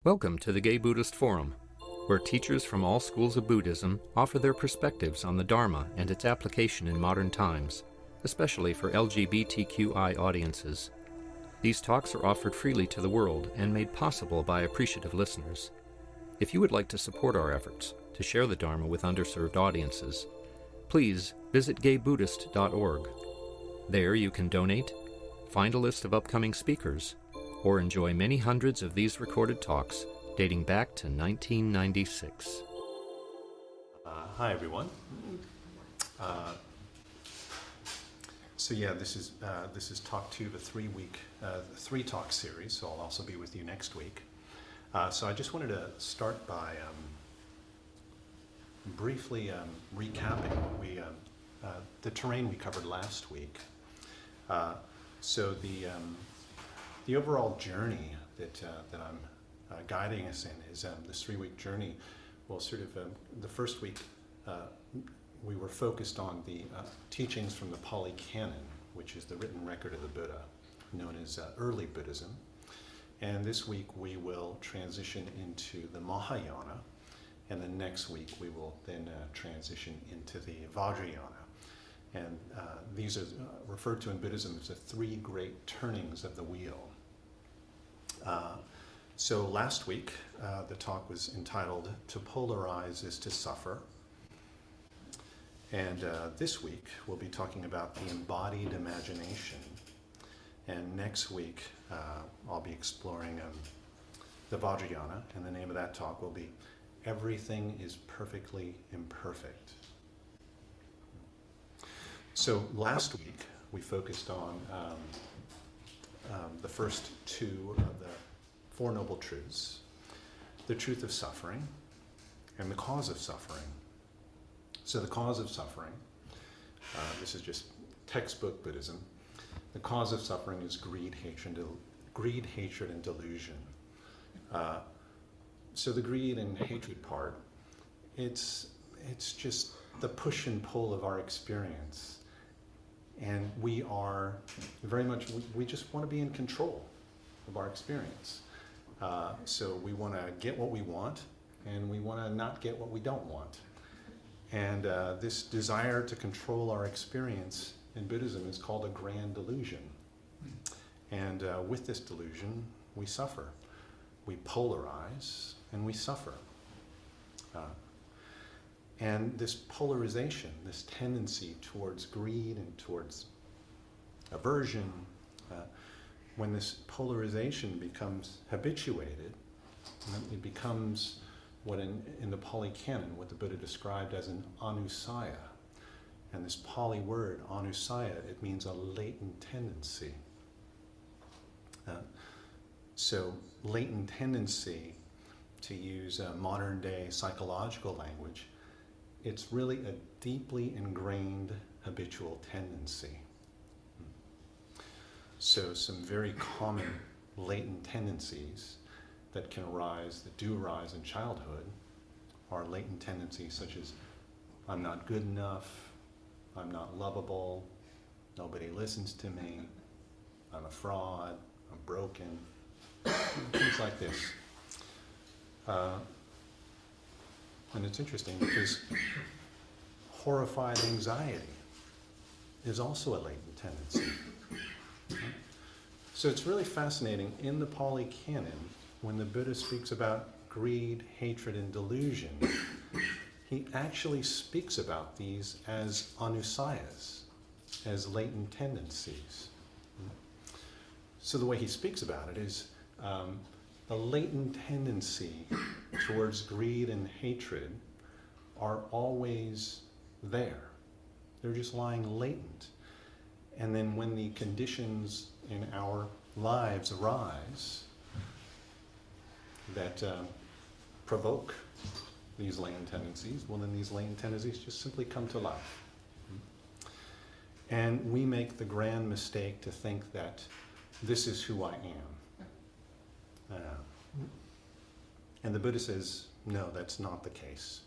Welcome to the Gay Buddhist Forum, where teachers from all schools of Buddhism offer their perspectives on the Dharma and its application in modern times, especially for LGBTQI audiences. These talks are offered freely to the world and made possible by appreciative listeners. If you would like to support our efforts to share the Dharma with underserved audiences, please visit gaybuddhist.org. There you can donate, find a list of upcoming speakers, or enjoy many hundreds of these recorded talks dating back to 1996. Hi, everyone. This is talk 2 of a 3-week, 3-talk series. So I'll also be with you next week. So I just wanted to start by briefly recapping the terrain we covered last week. The overall journey that I'm guiding us in is this 3-week journey. Well, the first week we were focused on the teachings from the Pali Canon, which is the written record of the Buddha, known as early Buddhism. And this week we will transition into the Mahayana, and then next week we will then transition into the Vajrayana. And these are referred to in Buddhism as the 3 great turnings of the wheel. So last week, the talk was entitled, "To Polarize is to Suffer." And this week, we'll be talking about the embodied imagination. And next week, I'll be exploring the Vajrayana, and the name of that talk will be, "Everything is Perfectly Imperfect." So last week, we focused on the first 2 of the 4 Noble Truths, the truth of suffering and the cause of suffering. So the cause of suffering, this is just textbook Buddhism. The cause of suffering is greed, hatred, and delusion. So the greed and hatred part, it's just the push and pull of our experience. And we are very much, we just want to be in control of our experience. So we want to get what we want, and we want to not get what we don't want. And this desire to control our experience in Buddhism is called a grand delusion. And with this delusion, we suffer. We polarize, and we suffer. And this polarization, this tendency towards greed and towards aversion, when this polarization becomes habituated, it becomes what in the Pali Canon, what the Buddha described as an anusaya. And this Pali word, anusaya, it means a latent tendency. So latent tendency, to use modern day psychological language, it's really a deeply ingrained habitual tendency. So some very common latent tendencies that can arise, that do arise in childhood, are latent tendencies such as, I'm not good enough, I'm not lovable, nobody listens to me, I'm a fraud, I'm broken, things like this. And it's interesting because horrified anxiety is also a latent tendency. So it's really fascinating in the Pali Canon, when the Buddha speaks about greed, hatred, and delusion, he actually speaks about these as anusayas, as latent tendencies. So the way he speaks about it is the latent tendency towards greed and hatred are always there. They're just lying latent. And then when the conditions in our lives arise that provoke these latent tendencies, well, then these latent tendencies just simply come to life. And we make the grand mistake to think that this is who I am. And the Buddha says, no, that's not the case.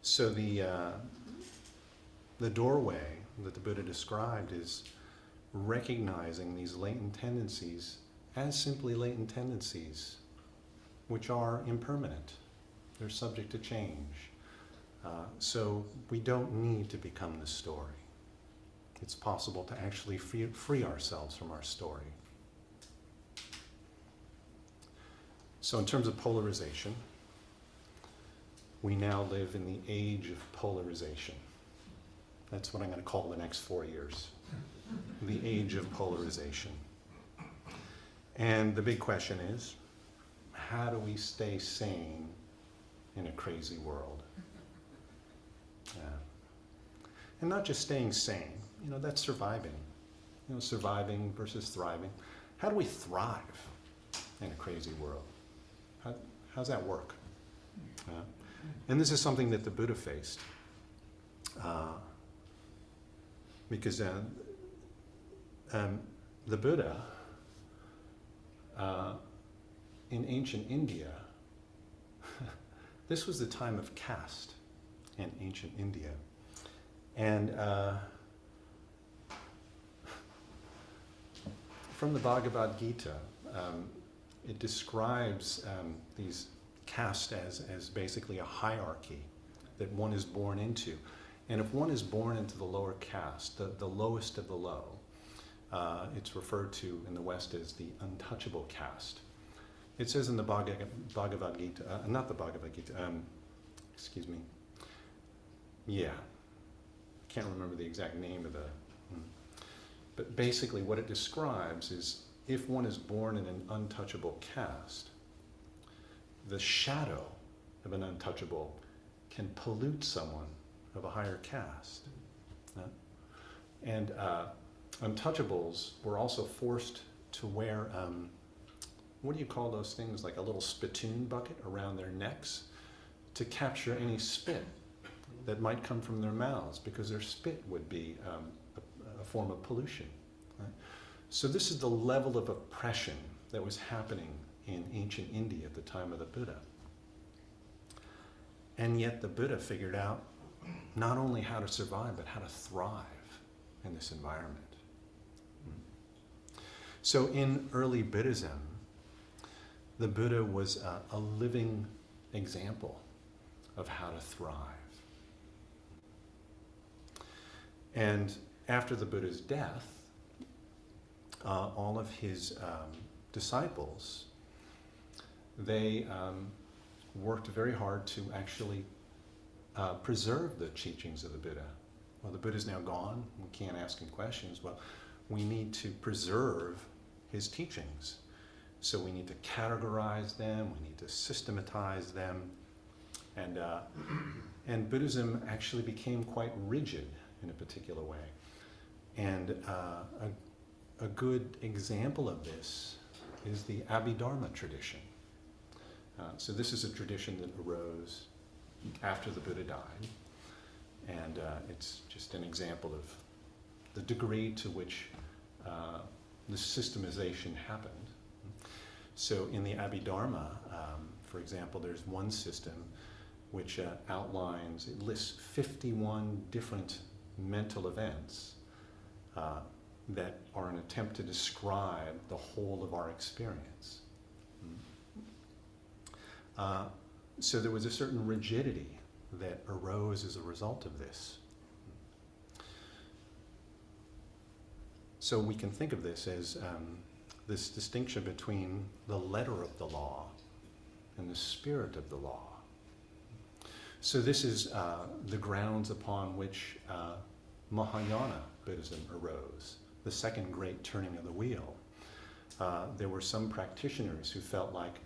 So the doorway that the Buddha described is recognizing these latent tendencies as simply latent tendencies, which are impermanent. They're subject to change. So we don't need to become the story. It's possible to actually free ourselves from our story. So in terms of polarization, we now live in the age of polarization. That's what I'm going to call the next 4 years. The age of polarization. And the big question is, how do we stay sane in a crazy world? And not just staying sane, that's surviving. Surviving versus thriving. How do we thrive in a crazy world? How's that work? And this is something that the Buddha faced. Because the Buddha, in ancient India, this was the time of caste in ancient India. And from the Bhagavad Gita, it describes these castes as basically a hierarchy that one is born into. And if one is born into the lower caste, the lowest of the low, it's referred to in the West as the untouchable caste. It says in the Bhagavad Gita, not the Bhagavad Gita, excuse me, yeah, I can't remember the exact name of but basically what it describes is if one is born in an untouchable caste, the shadow of an untouchable can pollute someone of a higher caste. And untouchables were also forced to wear, what do you call those things, like a little spittoon bucket around their necks to capture any spit that might come from their mouths, because their spit would be a form of pollution. Right? So this is the level of oppression that was happening in ancient India at the time of the Buddha. And yet the Buddha figured out not only how to survive, but how to thrive in this environment. So in early Buddhism, the Buddha was a living example of how to thrive. And after the Buddha's death, all of his disciples, they worked very hard to actually preserve the teachings of the Buddha. Well, the Buddha's now gone. We can't ask him questions. Well, we need to preserve his teachings. So we need to categorize them. We need to systematize them. And Buddhism actually became quite rigid in a particular way. And a good example of this is the Abhidharma tradition. So this is a tradition that arose after the Buddha died. And it's just an example of the degree to which the systemization happened. So in the Abhidharma, for example, there's one system which outlines, it lists 51 different mental events that are an attempt to describe the whole of our experience. So there was a certain rigidity that arose as a result of this. So we can think of this as this distinction between the letter of the law and the spirit of the law. So this is the grounds upon which Mahayana Buddhism arose, the second great turning of the wheel. There were some practitioners who felt like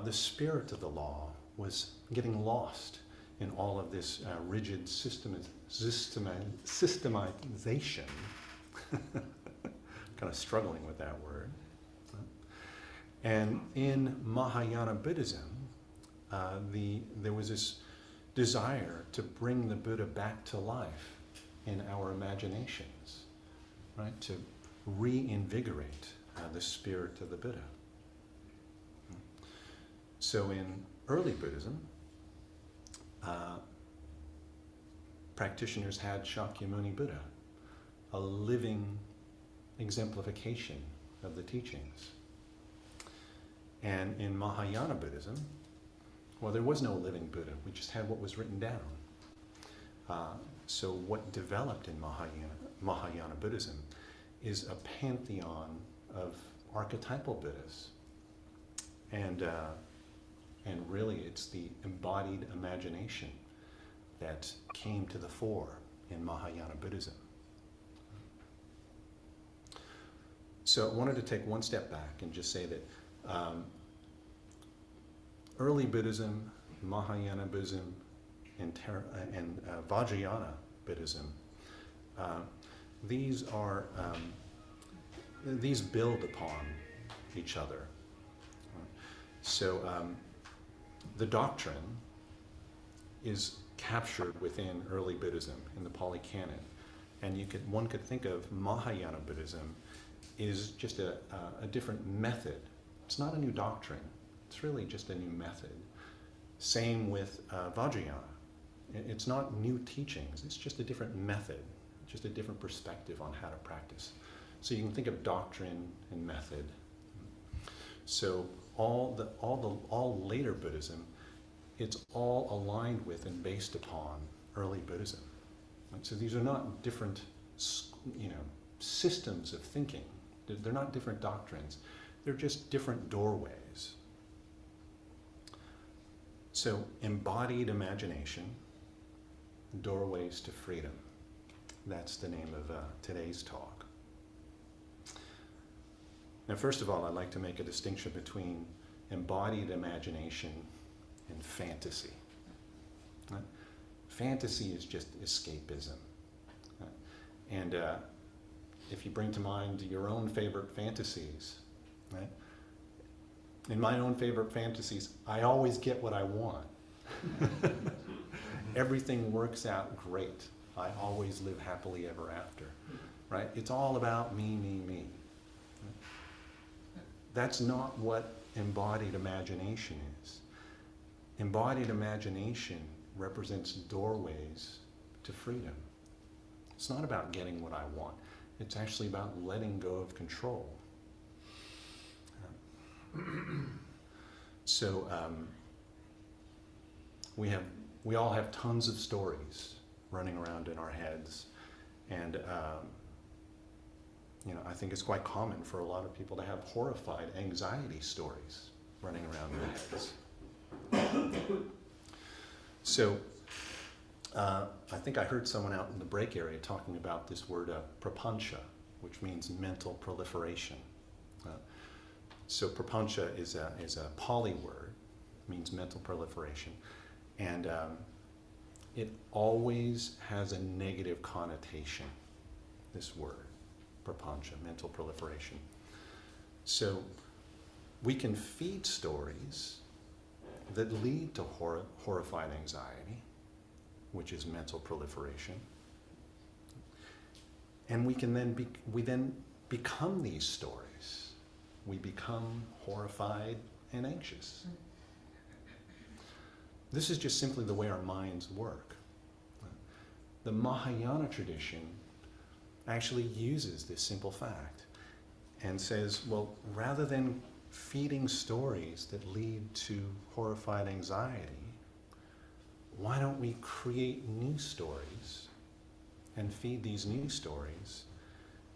the spirit of the law was getting lost in all of this rigid systemization. Kind of struggling with that word. And in Mahayana Buddhism, there was this desire to bring the Buddha back to life in our imaginations, right? To reinvigorate the spirit of the Buddha. So in early Buddhism, practitioners had Shakyamuni Buddha, a living exemplification of the teachings. And in Mahayana Buddhism, well, there was no living Buddha. We just had what was written down. So what developed in Mahayana Buddhism is a pantheon of archetypal Buddhas. And really it's the embodied imagination that came to the fore in Mahayana Buddhism. So I wanted to take one step back and just say that early Buddhism, Mahayana Buddhism, and Vajrayana Buddhism, these build upon each other. So the doctrine is captured within early Buddhism in the Pali Canon, and one could think of Mahayana Buddhism is just a different method. It's not a new doctrine. It's really just a new method. Same with Vajrayana. It's not new teachings. It's just a different method, just a different perspective on how to practice. So you can think of doctrine and method. So all later Buddhism, it's all aligned with and based upon early Buddhism. And so these are not different, systems of thinking. They're not different doctrines. They're just different doorways. So embodied imagination, doorways to freedom. That's the name of today's talk. Now, first of all, I'd like to make a distinction between embodied imagination and fantasy. Fantasy is just escapism. And if you bring to mind your own favorite fantasies, right? In my own favorite fantasies, I always get what I want. Everything works out great. I always live happily ever after, right? It's all about me, me, me. That's not what embodied imagination is. Embodied imagination represents doorways to freedom. It's not about getting what I want. It's actually about letting go of control. So we all have tons of stories running around in our heads, and I think it's quite common for a lot of people to have horrified anxiety stories running around their heads. So I think I heard someone out in the break area talking about this word prapancha, which means mental proliferation. So prapancha is a Pali word, means mental proliferation, and it always has a negative connotation, this word, prapancha, mental proliferation. So we can feed stories that lead to horrified anxiety, which is mental proliferation, and we then become these stories. We become horrified and anxious. This is just simply the way our minds work. The Mahayana tradition actually uses this simple fact and says, well, rather than feeding stories that lead to horrified anxiety, why don't we create new stories and feed these new stories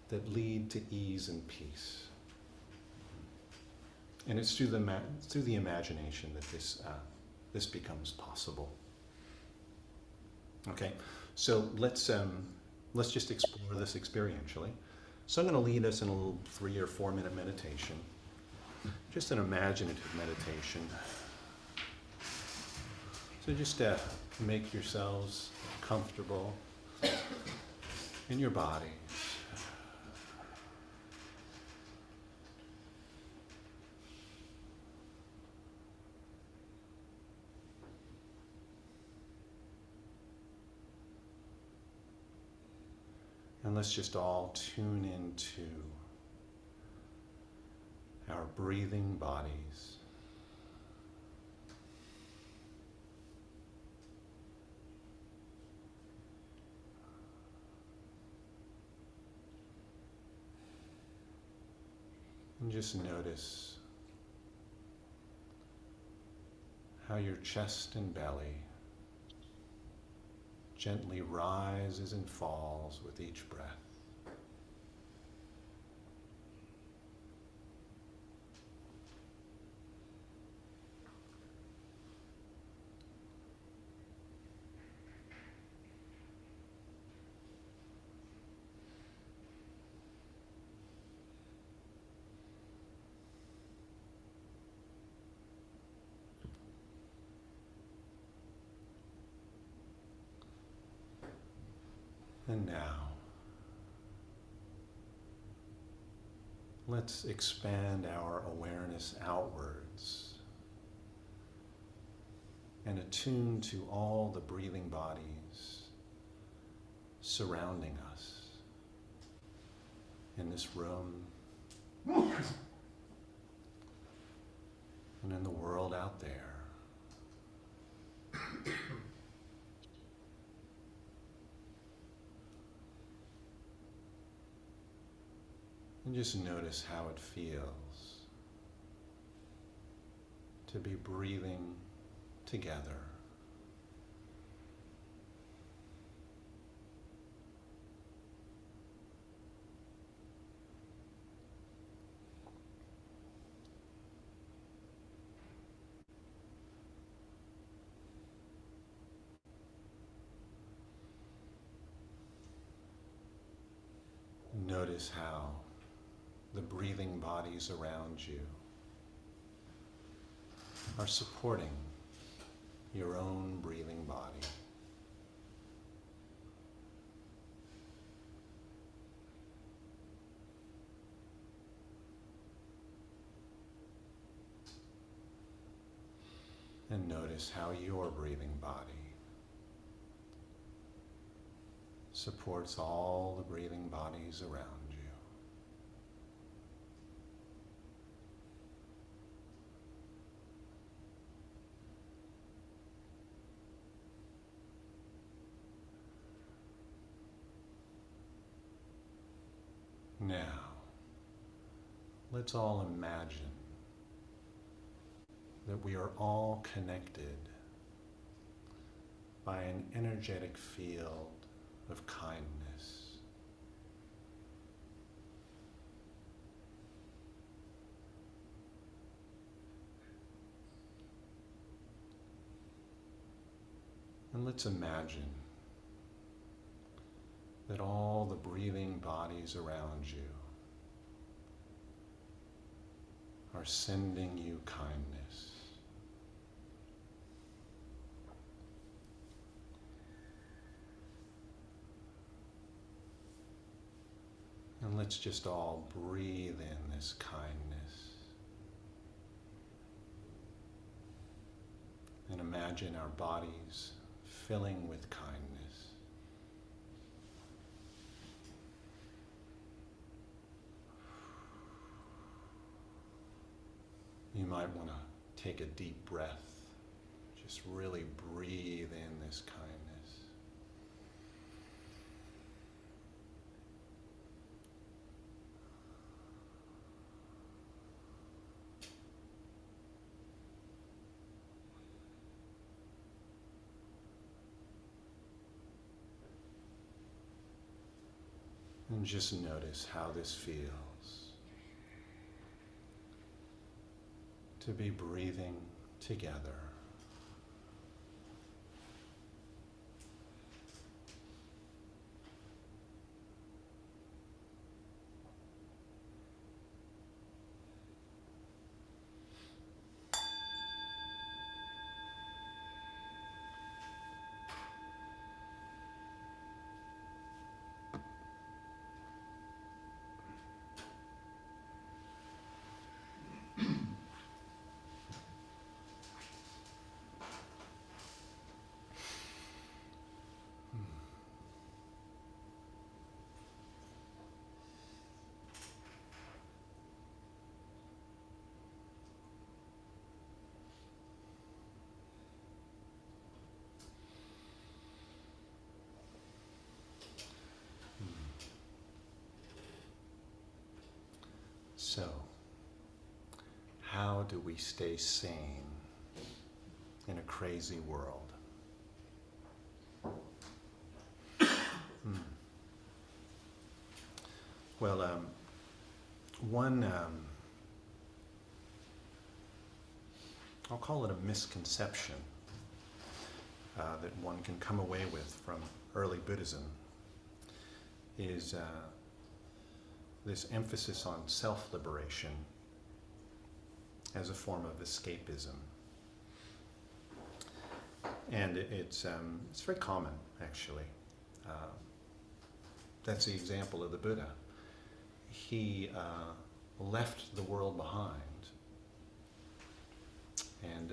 that lead to ease and peace? And it's through the imagination that this becomes possible. Okay, so let's just explore this experientially. So I'm going to lead us in a little 3 or 4 minute meditation, just an imaginative meditation. So just make yourselves comfortable in your body. And let's just all tune into our breathing bodies. And just notice how your chest and belly gently rises and falls with each breath. And now, let's expand our awareness outwards and attune to all the breathing bodies surrounding us in this room and in the world out there. And just notice how it feels to be breathing together. Notice how the breathing bodies around you are supporting your own breathing body. And notice how your breathing body supports all the breathing bodies around you. Now, let's all imagine that we are all connected by an energetic field of kindness. And let's imagine that all the breathing bodies around you are sending you kindness. And let's just all breathe in this kindness. And imagine our bodies filling with kindness. You might want to take a deep breath. Just really breathe in this kindness. And just notice how this feels to be breathing together. So, how do we stay sane in a crazy world. Well, one, I'll call it a misconception that one can come away with from early Buddhism is this emphasis on self-liberation as a form of escapism. And it's very common, actually. That's the example of the Buddha. He left the world behind, and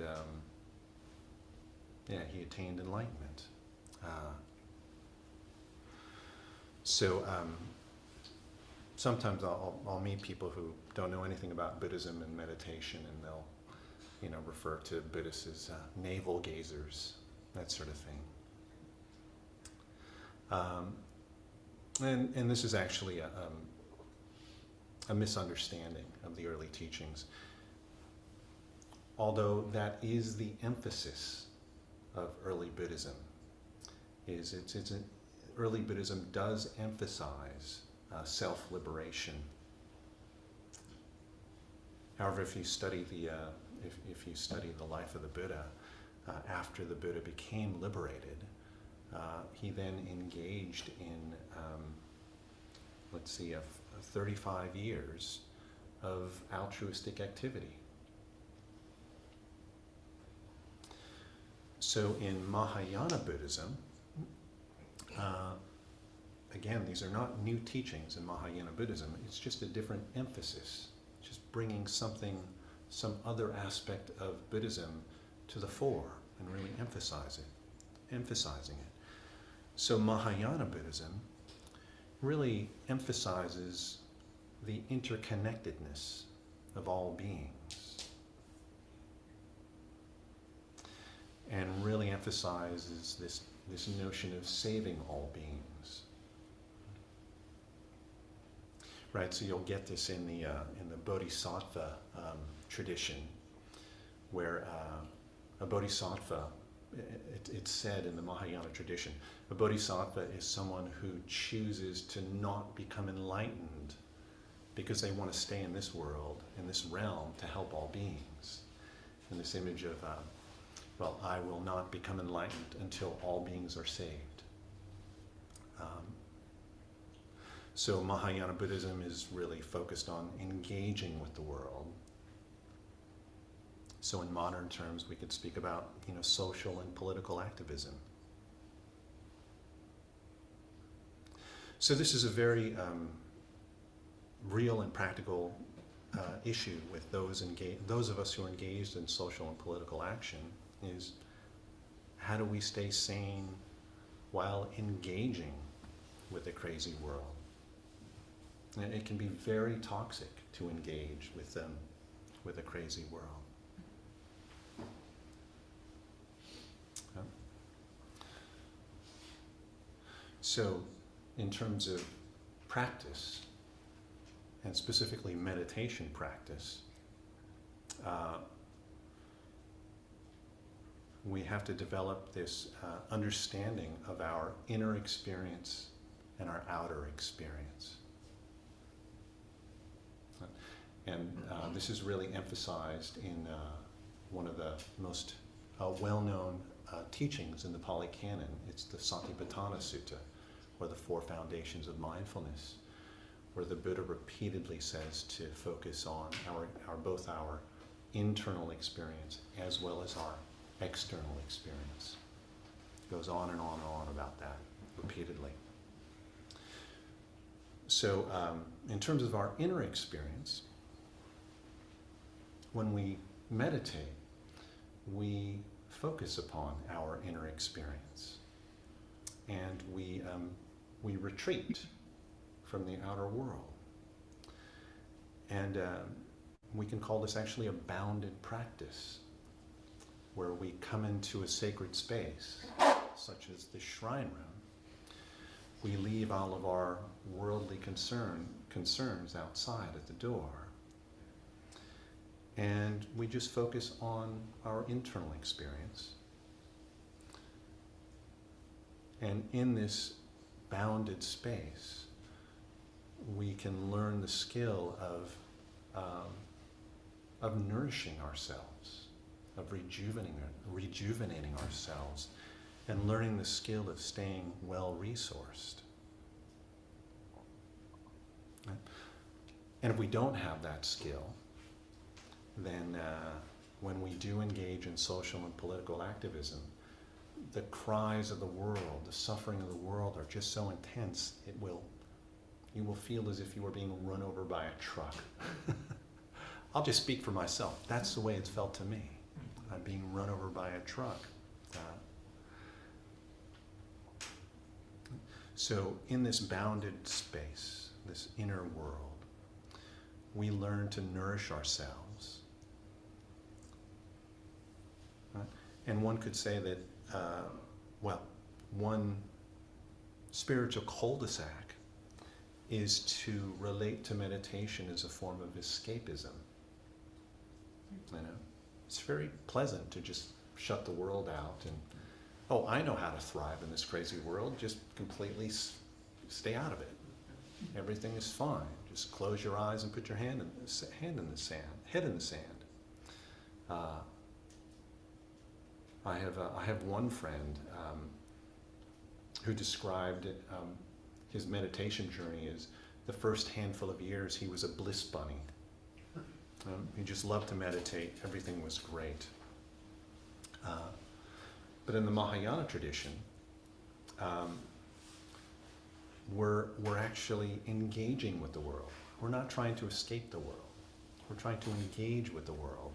he attained enlightenment. Sometimes I'll meet people who don't know anything about Buddhism and meditation, and they'll, refer to Buddhists as navel gazers, that sort of thing. And this is actually a misunderstanding of the early teachings. Although that is the emphasis of early Buddhism, early Buddhism does emphasize self-liberation. However, if you study the life of the Buddha, after the Buddha became liberated, he then engaged in 35 years of altruistic activity. So in Mahayana Buddhism, again, these are not new teachings in Mahayana Buddhism, it's just a different emphasis, just bringing some other aspect of Buddhism to the fore and really emphasizing it. So Mahayana Buddhism really emphasizes the interconnectedness of all beings, and really emphasizes this notion of saving all beings. Right, so you'll get this in the Bodhisattva tradition, where a Bodhisattva, it's said in the Mahayana tradition, a Bodhisattva is someone who chooses to not become enlightened because they want to stay in this world, in this realm, to help all beings. And this image of, I will not become enlightened until all beings are saved. So Mahayana Buddhism is really focused on engaging with the world. So in modern terms, we could speak about, social and political activism. So this is a very real and practical issue with those of us who are engaged in social and political action, is how do we stay sane while engaging with a crazy world? And it can be very toxic to engage with a crazy world. So, in terms of practice, and specifically meditation practice, we have to develop this understanding of our inner experience and our outer experience. And this is really emphasized in one of the most well-known teachings in the Pali Canon. It's the Satipatthana Sutta, or the Four Foundations of Mindfulness, where the Buddha repeatedly says to focus on both our internal experience as well as our external experience. It goes on and on and on about that repeatedly. So in terms of our inner experience, when we meditate, we focus upon our inner experience, and we retreat from the outer world. And we can call this actually a bounded practice, where we come into a sacred space, such as the shrine room. We leave all of our worldly concerns outside at the door. And we just focus on our internal experience. And in this bounded space, we can learn the skill of nourishing ourselves, of rejuvenating ourselves, and learning the skill of staying well-resourced. And if we don't have that skill, then when we do engage in social and political activism, the cries of the world, the suffering of the world are just so intense, you will feel as if you were being run over by a truck. I'll just speak for myself. That's the way it's felt to me. I'm being run over by a truck. So in this bounded space, this inner world, we learn to nourish ourselves. Right? And one could say that, one spiritual cul-de-sac is to relate to meditation as a form of escapism. You know, it's very pleasant to just shut the world out and, oh, I know how to thrive in this crazy world. Just completely stay out of it. Everything is fine. Just close your eyes and put your head in the sand. I have one friend who described his meditation journey as the first handful of years he was a bliss bunny. He just loved to meditate. Everything was great. But in the Mahayana tradition, we're actually engaging with the world. We're not trying to escape the world. We're trying to engage with the world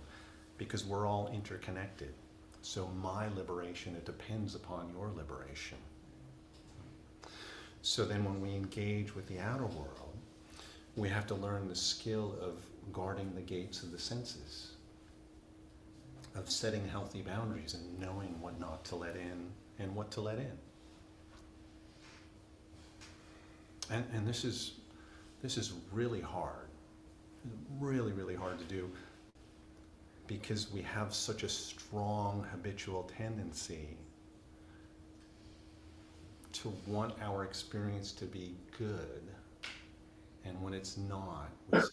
because we're all interconnected. So my liberation, it depends upon your liberation. So then when we engage with the outer world, we have to learn the skill of guarding the gates of the senses, of setting healthy boundaries and knowing what not to let in and what to let in. And this is really hard, really, really hard to do, because we have such a strong habitual tendency to want our experience to be good, and when it's not, we suffer.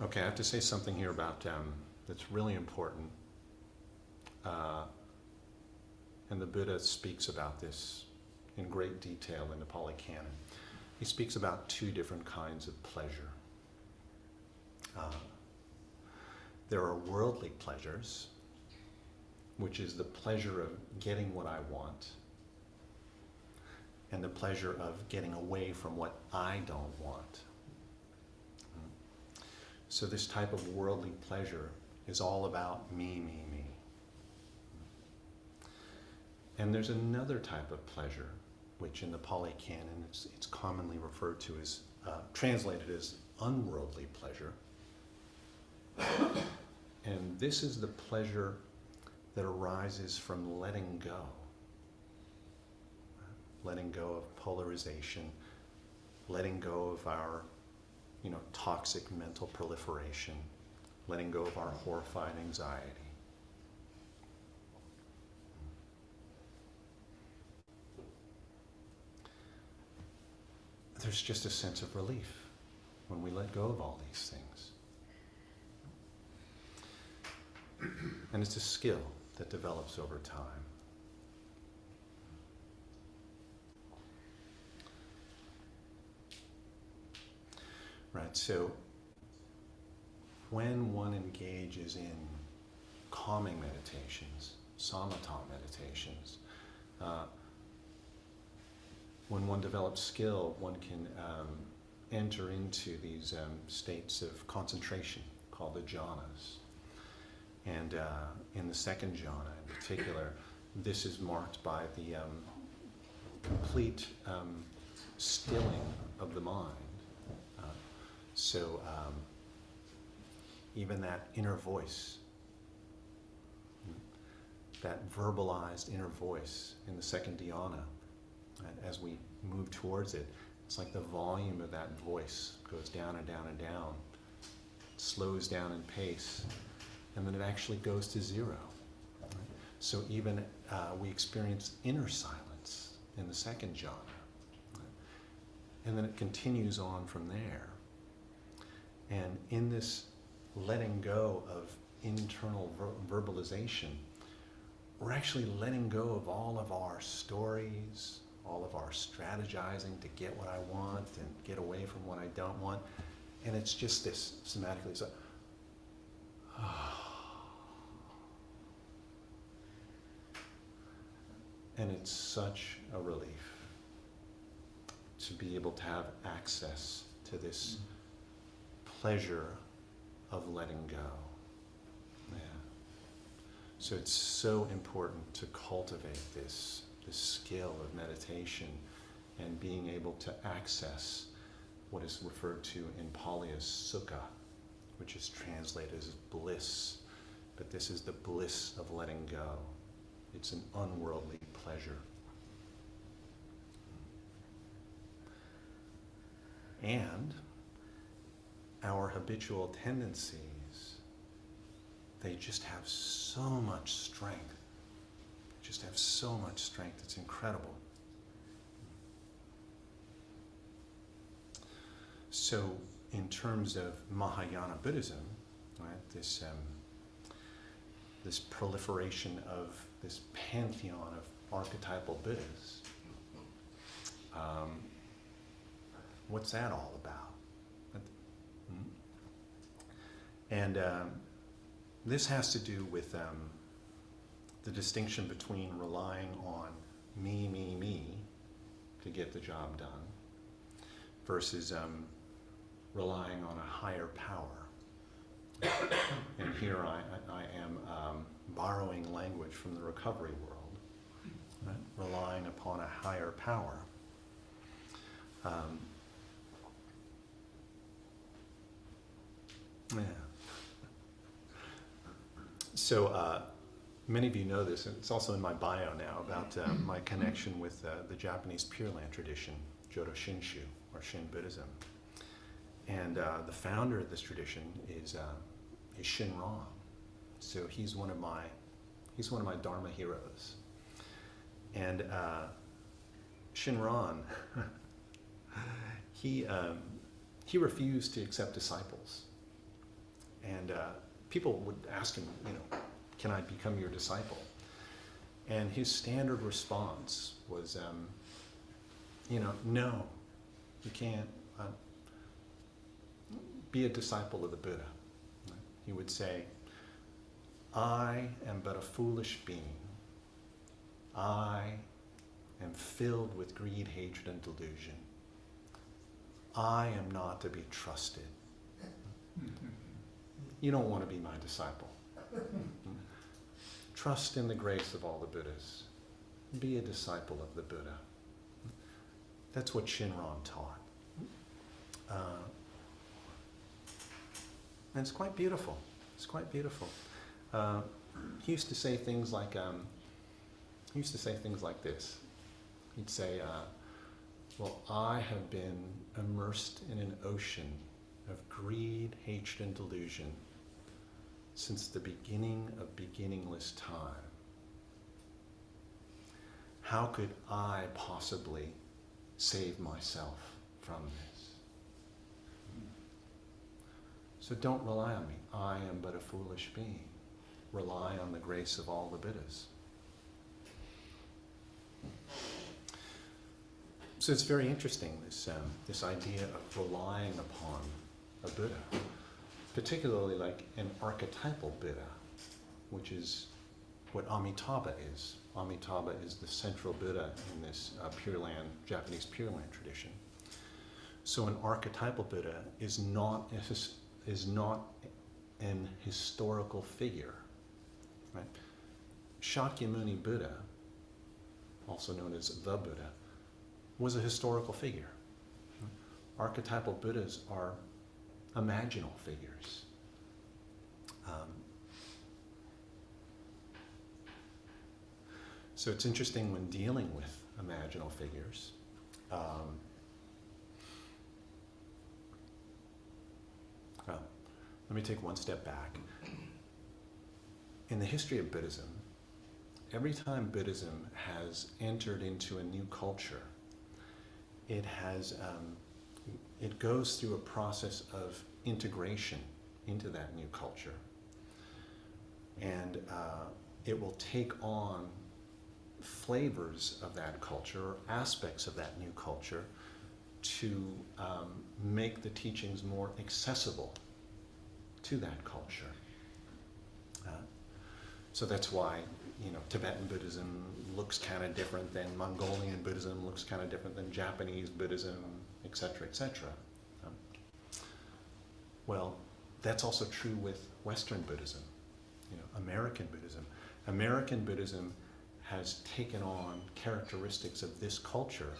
Okay, I have to say something here about that's really important, and the Buddha speaks about this in great detail in the Pali Canon. He speaks about two different kinds of pleasure. There are worldly pleasures, which is the pleasure of getting what I want, and the pleasure of getting away from what I don't want. So this type of worldly pleasure is all about me, me, me. And there's another type of pleasure, which in the Pali Canon it's commonly referred to as, translated as unworldly pleasure. And this is the pleasure that arises from letting go. Letting go of polarization, letting go of our toxic mental proliferation, letting go of our horrified anxiety. There's just a sense of relief when we let go of all these things. And it's a skill that develops over time. Right, so when one engages in calming meditations, samatha meditations, when one develops skill, one can enter into these states of concentration called the jhanas. And in the second jhana in particular, this is marked by the complete stilling of the mind. So even that inner voice, that verbalized inner voice in the second dhyana And as we move towards it, it's like the volume of that voice goes down and down and down, slows down in pace, and then it actually goes to zero. So even we experience inner silence in the second jhana. And then it continues on from there. And in this letting go of internal verbalization, we're actually letting go of all of our stories, all of our strategizing to get what I want and get away from what I don't want. And it's just this, somatically. So, and it's such a relief to be able to have access to this pleasure of letting go. Yeah. So it's so important to cultivate this skill of meditation and being able to access what is referred to in Pali as sukha, which is translated as bliss. But this is the bliss of letting go. It's an unworldly pleasure. And our habitual tendencies, they just have so much strength. Just have so much strength. It's incredible. So, in terms of Mahayana Buddhism, right, this proliferation of this pantheon of archetypal Buddhas, what's that all about? And this has to do with the distinction between relying on me to get the job done versus relying on a higher power. And here I am borrowing language from the recovery world, right? Relying upon a higher power. Yeah. So many of you know this, and it's also in my bio now, about my connection with the Japanese Pure Land tradition, Jodo Shinshu, or Shin Buddhism. And the founder of this tradition is Shinran. So he's one of my Dharma heroes. And Shinran, he refused to accept disciples. And people would ask him, can I become your disciple? And his standard response was, no, you can't be a disciple of the Buddha. He would say, I am but a foolish being. I am filled with greed, hatred, and delusion. I am not to be trusted. You don't want to be my disciple. Trust in the grace of all the Buddhas. Be a disciple of the Buddha. That's what Shinran taught. And it's quite beautiful. It's quite beautiful. He used to say things like this. He'd say, well, I have been immersed in an ocean of greed, hatred, and delusion since the beginning of beginningless time. How could I possibly save myself from this? So don't rely on me. I am but a foolish being. Rely on the grace of all the Buddhas. So it's very interesting, this idea of relying upon a Buddha, particularly like an archetypal Buddha, which is what Amitabha is. Amitabha is the central Buddha in this Pure Land, Japanese Pure Land tradition. So an archetypal Buddha is not an historical figure, right? Shakyamuni Buddha, also known as the Buddha, was a historical figure. Archetypal Buddhas are imaginal figures. So it's interesting when dealing with imaginal figures. Well, let me take one step back. In the history of Buddhism, every time Buddhism has entered into a new culture, it goes through a process of integration into that new culture. And it will take on flavors of that culture, or aspects of that new culture, to make the teachings more accessible to that culture. So that's why, Tibetan Buddhism looks kind of different than Mongolian Buddhism, looks kind of different than Japanese Buddhism, etc., etc. Well, that's also true with Western Buddhism, American Buddhism. American Buddhism has taken on characteristics of this culture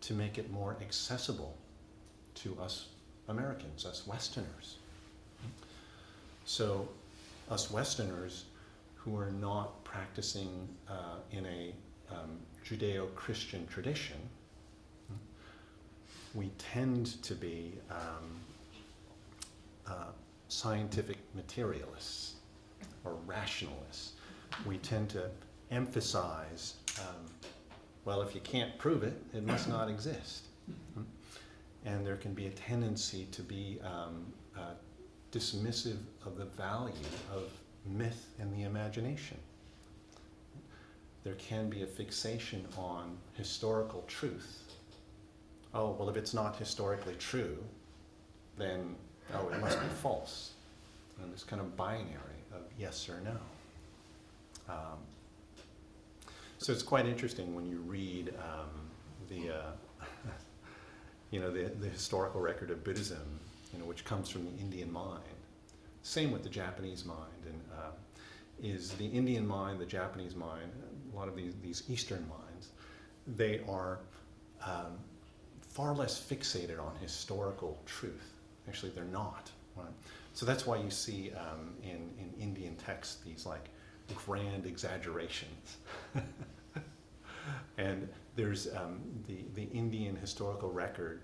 to make it more accessible to us Americans, us Westerners. So us Westerners who are not practicing in a Judeo-Christian tradition, we tend to be scientific materialists or rationalists. We tend to emphasize, well, if you can't prove it, it must not exist. And there can be a tendency to be dismissive of the value of myth and the imagination. There can be a fixation on historical truth. Oh, well, if it's not historically true, then, it must be false. And this kind of binary of yes or no. So it's quite interesting when you read the historical record of Buddhism, which comes from the Indian mind. Same with the Japanese mind, and is the Indian mind, the Japanese mind, a lot of these Eastern minds, they are far less fixated on historical truth. Actually, they're not. Right? So that's why you see in Indian texts these like grand exaggerations. And there's the Indian historical record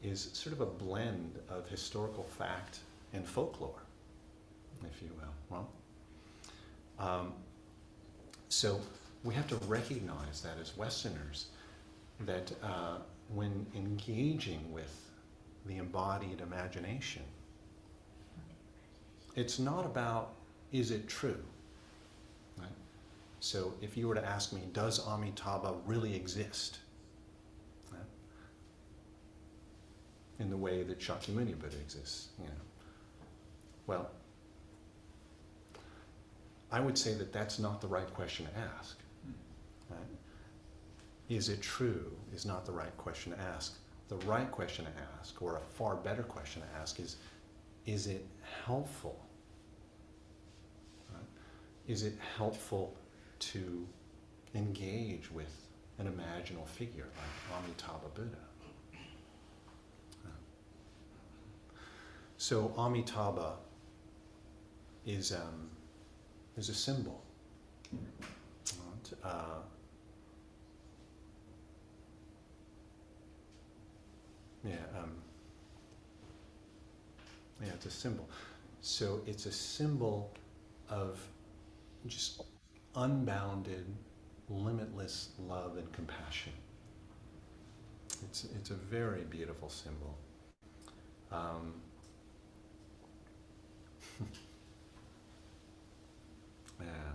is sort of a blend of historical fact and folklore, if you will. Well, so we have to recognize that as Westerners, that when engaging with the embodied imagination, it's not about, is it true? Right? So if you were to ask me, does Amitabha really exist? Right? In the way that Shakyamuni Buddha exists, Well, I would say that that's not the right question to ask. Right? Is it true is not the right question to ask. The right question to ask, or a far better question to ask, is it helpful? Right? Is it helpful to engage with an imaginal figure like Amitabha Buddha? So Amitabha is a symbol. It's a symbol. So it's a symbol of just unbounded, limitless love and compassion. It's a very beautiful symbol. Yeah.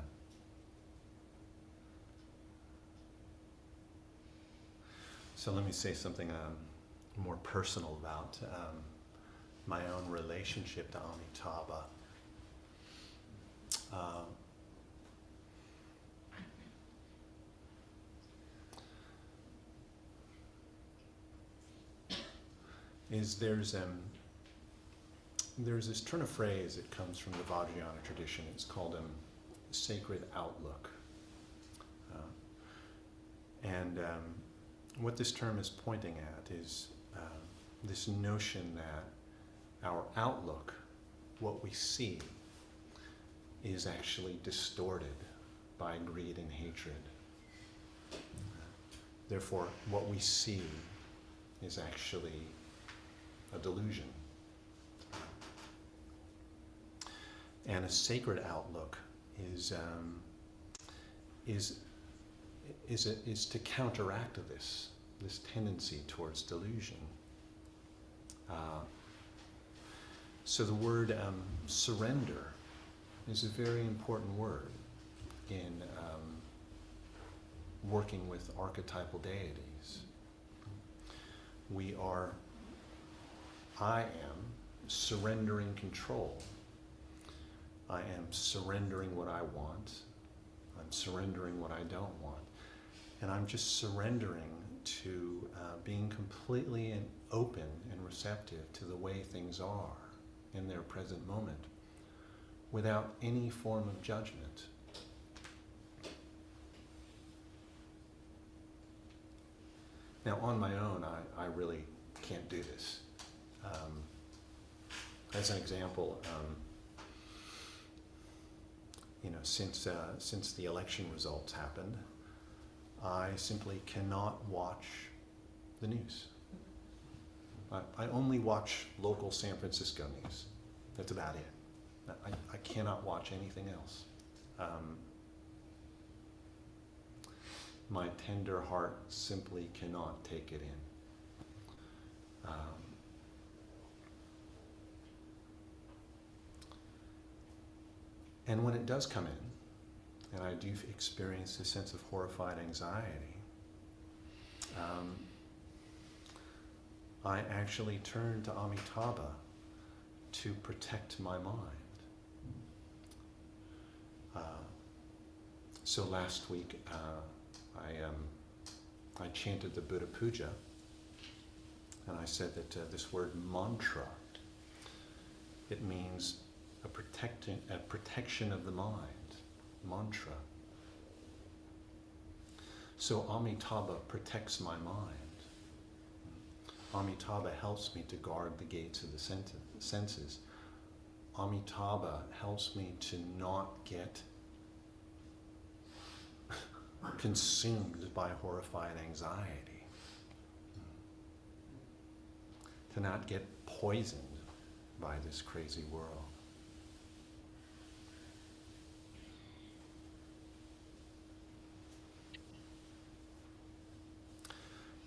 So let me say something more personal about my own relationship to Amitabha. There's this turn of phrase that comes from the Vajrayana tradition. It's called sacred outlook. What this term is pointing at is this notion that our outlook, what we see, is actually distorted by greed and hatred. Therefore, what we see is actually a delusion. And a sacred outlook is to counteract this tendency towards delusion. So the word surrender is a very important word in working with archetypal deities. I am surrendering control. I am surrendering what I want. I'm surrendering what I don't want. And I'm just surrendering to being completely and open and receptive to the way things are in their present moment, without any form of judgment. Now, on my own, I really can't do this. As an example, since the election results happened, I simply cannot watch the news. I only watch local San Francisco news. That's about it. I cannot watch anything else. My tender heart simply cannot take it in. And when it does come in, and I do experience a sense of horrified anxiety, I actually turn to Amitabha to protect my mind. So last week, I chanted the Buddha Puja, and I said that this word mantra, it means a protection of the mind, mantra. So Amitabha protects my mind. Amitabha helps me to guard the gates of the senses. Amitabha helps me to not get consumed by horrified anxiety, to not get poisoned by this crazy world.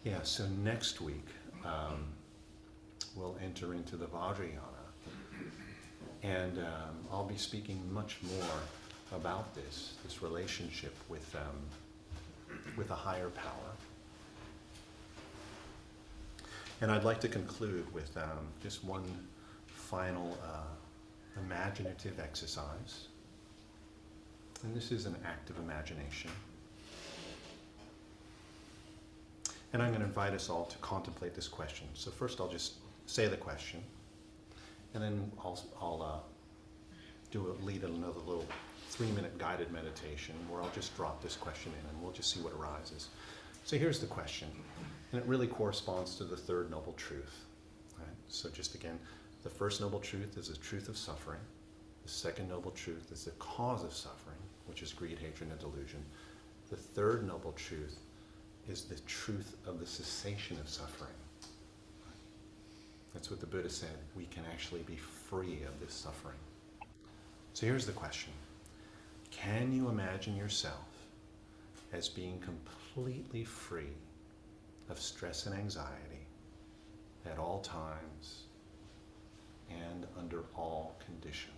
Yeah, so next week we'll enter into the Vajrayana, and I'll be speaking much more about this relationship with a higher power. And I'd like to conclude with just one final imaginative exercise. And this is an act of imagination. And I'm going to invite us all to contemplate this question. So first I'll just say the question, and then I'll lead another little 3-minute guided meditation where I'll just drop this question in and we'll just see what arises. So here's the question, and it really corresponds to the third noble truth. Right? So just again, the first noble truth is the truth of suffering. The second noble truth is the cause of suffering, which is greed, hatred, and delusion. The third noble truth is the truth of the cessation of suffering. That's what the Buddha said. We can actually be free of this suffering. So here's the question. Can you imagine yourself as being completely free of stress and anxiety at all times and under all conditions?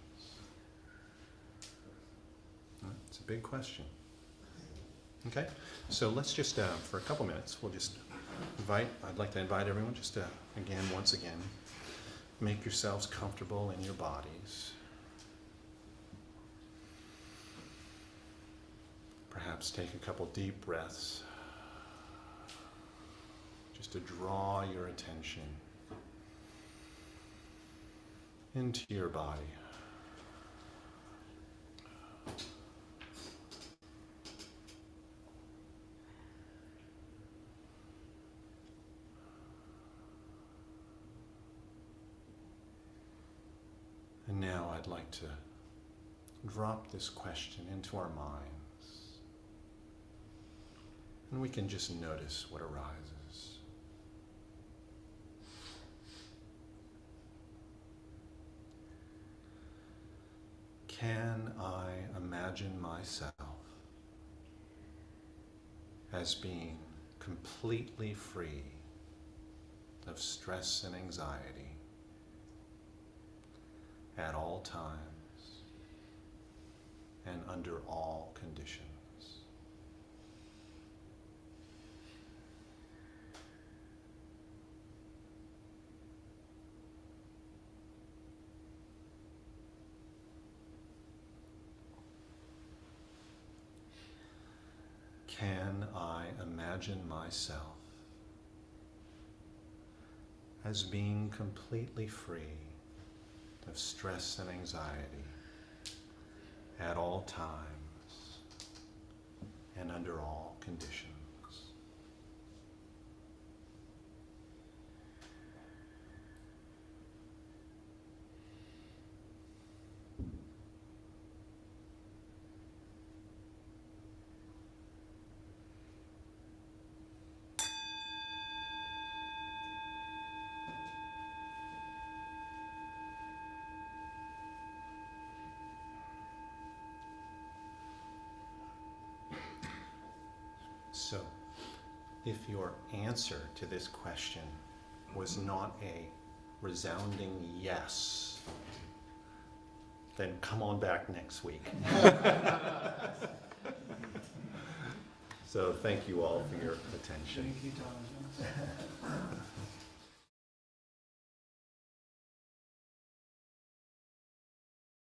It's a big question. Okay, so let's just, for a couple minutes, we'll just I'd like to invite everyone just to, once again, make yourselves comfortable in your bodies. Perhaps take a couple deep breaths, just to draw your attention into your body. And now I'd like to drop this question into our minds. And we can just notice what arises. Can I imagine myself as being completely free of stress and anxiety at all times and under all conditions? Can I imagine myself as being completely free of stress and anxiety at all times and under all conditions? So, if your answer to this question was not a resounding yes, then come on back next week. So thank you all for your attention. Thank you, Jonathan.